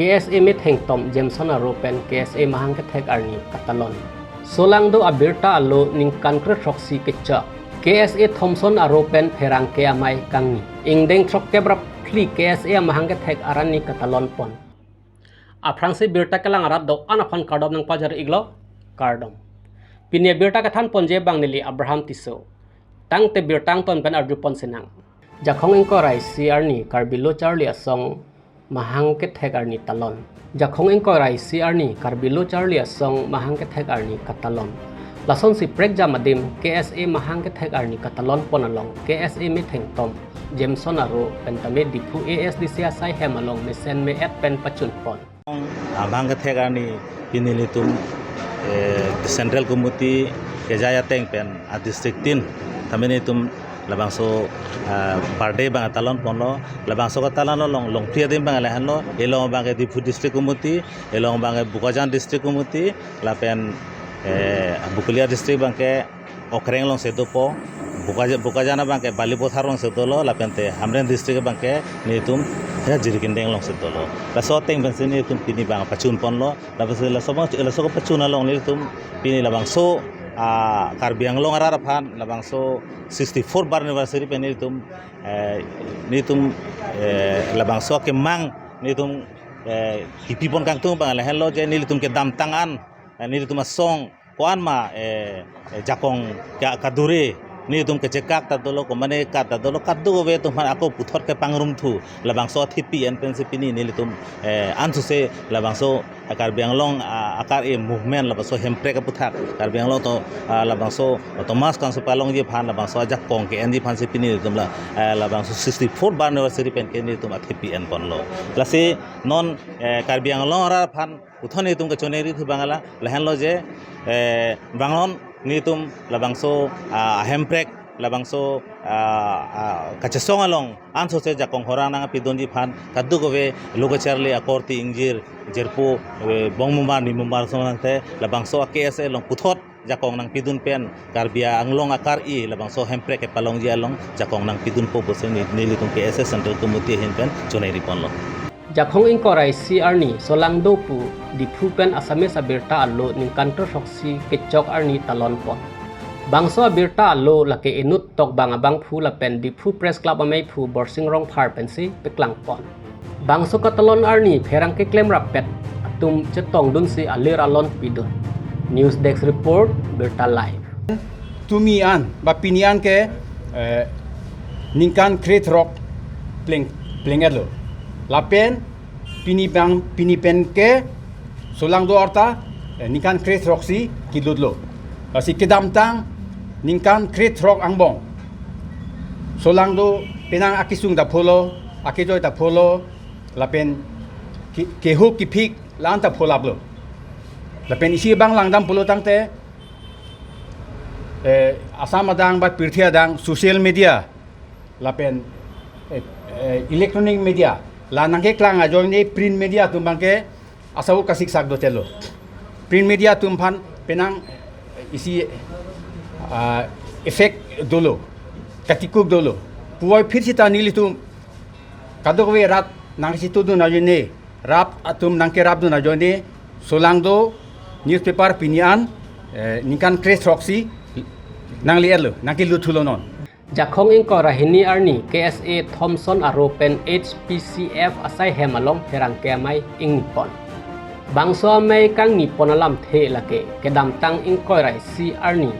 KSA mit heng tom Jameson Aropen KSA mahang ketek arni Katalon. Solang do abirta alo ning kankre troksi kecha. KSA Thompson Aropen perang ke amai kangi. Ingdeng trok kebrap pli KSA mahang ketek arani Katalon pon. Aprangsi birta kelang arat do anapon kardom nang pajar iglo kardom. Pinia birta kathan ponje bang nili Abraham Tiso. Tang te birtang ton pen arjupon sinang. Jakhong ingko rai si arni karbilo Charlie asong mahang ketek arni talon. Jakhong ingko rai si arni karbilo Charlie asong mahang ketek arni Katalon. Lason si prek jamadim KSA mahang ketek arni Katalon pon along KSA mitheng tom Jameson aro pentame dipu ASDC asai hemalong mesen me et pen pachun pon. Mahang ketek arni pinilitum Central Committee kejaya teng pen a district tin tamene tum labangso birthday bang talon ponlo labangso ka talon long pria dim bang lehan lo elong bang di Difu district committee elong bang Bukajan district committee lapen Bukulia district bang ke okreng long sedopo Bukajana bang ke Balipothar long sedolo lapen te Hamren district bang ke nitum ya jirikindeng long sedolo la so teng ben sini tum pini bang pachun ponlo lapen la so pachun long nitum pini labangso Karbi Anglong arara phan labangso 64 bar anniversary pe nitum labangso ke mang nitum hipipon kang tung bang hello je nitum ke dam tangan nitum song kuan ma jakong kadure nitum ke cekak tadolo ko mane katadolo kaddu we tum ako puthor ke pangrum thu labangso thipi en principini nitum ansu se labangso Karbi Anglong akar movement labangso hempre ka puthak Karbi Anglong to labangso Thomas kan su palong je phan labangso ajak kong ke endi phan se pini nitum labangso 64 bar anniversary pen ke nitum athipi en ponlo klase non Karbi Anglong ra phan uthon nitum ke choneri thu bangala lehan lo je banglon nitum labangso hemprek labangso kachesong along anso se jakong horang nang pidonji phan kaddu gowe logacharli akorti ingjir jerpo bongmumar nimumar sonante labangso KSA long puthot jakong nang pidun pen Karbia Anglong akar labangso hemprek palong ji along jakong nang pidun po bosen nilitum KSA Central Committee hin pen choneri ponlo Jakhong ingkorai si arni solang dopu dipu pen Assamese abirta allo ning kantor soksi kecok arni talon pon. Bangso abirta allo lake inut tok bangabang phu la pen dipu press club amai phu borsing rong phar pen si peklang pon. Bangso katalon arni pherang ke claim rapet atum chetong dun si alir alon pidun. News Desk report Birta Live. Tumian bapinian ke ningkan create rock plengelo. Lapen pinipen ke solang do arta ningkan create rock si kiludlo. Si kedam tang ningkan create rock angbong. Solang do penang akisung da polo akijoy da polo lapen kehu kipik lan ta polablo. Lapen isi bang langdam polo tang te asam adang ba pirthia dang social media lapen electronic media la nangke klang ajoy ni print media tumbang ke asau kasik sak do telo print media tumpan penang isi effect dolo katikuk dolo puai phirchita nilitum kadogwe rat nangsitu du najone rap atum nangke rap du najone solangdo newspaper pinian ningkan press roxy nangli elo nangki luthulo non Jakhong ingko rahini arni KSA Thompson Aropen HPCF asai hemalong herang kemai ing nipon. Bangso mai kang nipon alam the lake kedam tang ingko rai si arni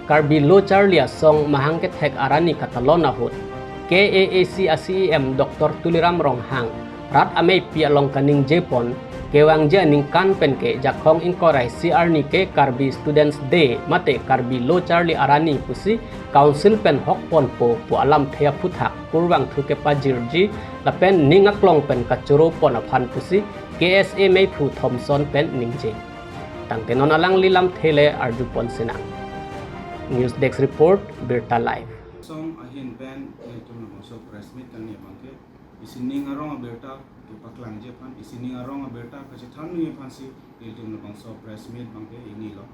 Karbilo Charlie asong mahang ketek arani Katalon ahut. KAAC ACEM Dr. Tuliram Ronghang rat amai pi along kaning Jepon kewang je ningkan penke Jakhong ingko rai si arni ke Karbi Students Day mate Karbilo Charlie arani pusi Council pen hok pon po alam thea puthak purwang thuke pajirji lapen ningaklong pen kachuro pon aphan pusi KSA mai phu Thompson pen ningje tangtenon alang lilam thele arju pon sinang News Desk report Birta Live song ahin pen tum so press meet kan ni bangke isining arong berta tu paklang je pan isining arong berta ka chan ni pan si tum bang so press meet bangke ini lo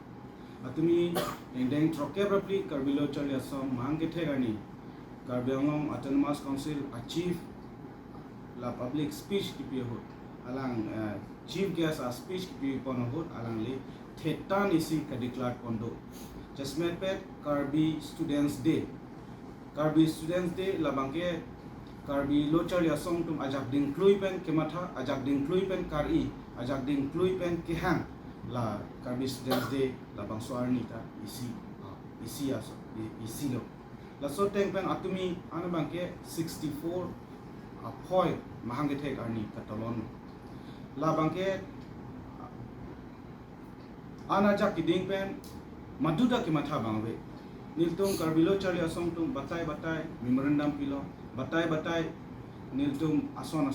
atumi endeng troke rapli Karbilo Charlie asong mangke thegani Karbi Anglong Autonomous Council achieve la public speech ki pe ho alang chief guest a speech ki ponohut alang li thetan isi ka declare pondo jasmet pet Karbi Students Day labang ke Karbi lochar ya song tum ajak ding klui pen kematha ajak ding klui pen kari ajak ding klui pen kehang la Karbi Students Day labang soarni ta isi aso isi lo la so teng pen atumi ana bang ke 64 apoi mahang ke thek arni katalon la bang ke ana jak ding pen maduda kematha bang we niltum Karbilo Charlie asong tum batai memorandum pilo batai niltum ason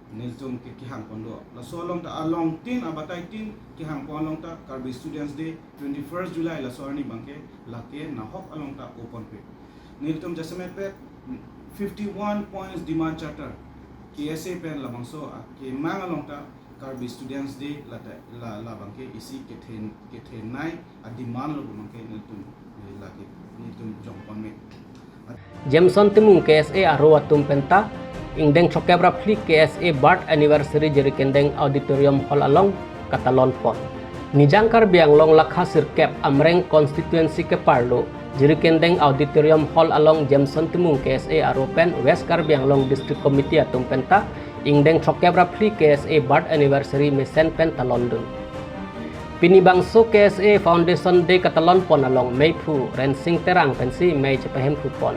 niltum ke kihang pondo la solong ta along tin abatai tin kihang polong ta Karbi Students Day 21st July la sorni bangke la ke na hok along ta open pe niltum jasmet pe 51 points demand charter KSA pen la bangso ke mang along ta Karbi Students Day la bangke isi kethen nai a demand lo bangke niltum jongpon me Jameson timung KSA aro atum penta ingdeng chokebra pli KSA Bart anniversary jeri kendeng auditorium hall along katalon pon nijang Karbiang long lakha sirkep amreng constituency ke parlo jeri kendeng auditorium hall along Jameson timung KSA aro pen West Karbiang long district committee atum penta ingdeng chokebra pli KSA Bart anniversary mesen pen talondun pinibangso KSA Foundation Day katalon pon along Meipu rensing terang pensi Mei cepehem pupon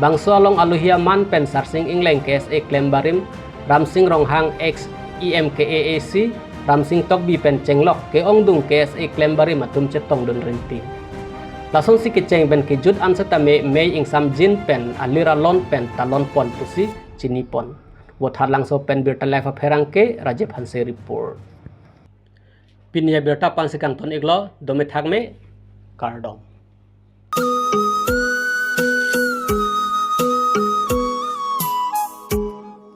bangso along aluhia man pen sarsing ingleng KSA Klembarim ramsing ronghang ex EMKAAC ramsing tokbi pen cenglok ke ongdung KSA Klembarim atum cetong dun rinti lason si keceng ben kejut ansetame Mei ing samjin pen alira lon pen talon pon pusi cinipon Wothar langso pen berta live herangke Rajib Hanse report. Pinia berta pansikan ton iglo dome thagme kardom.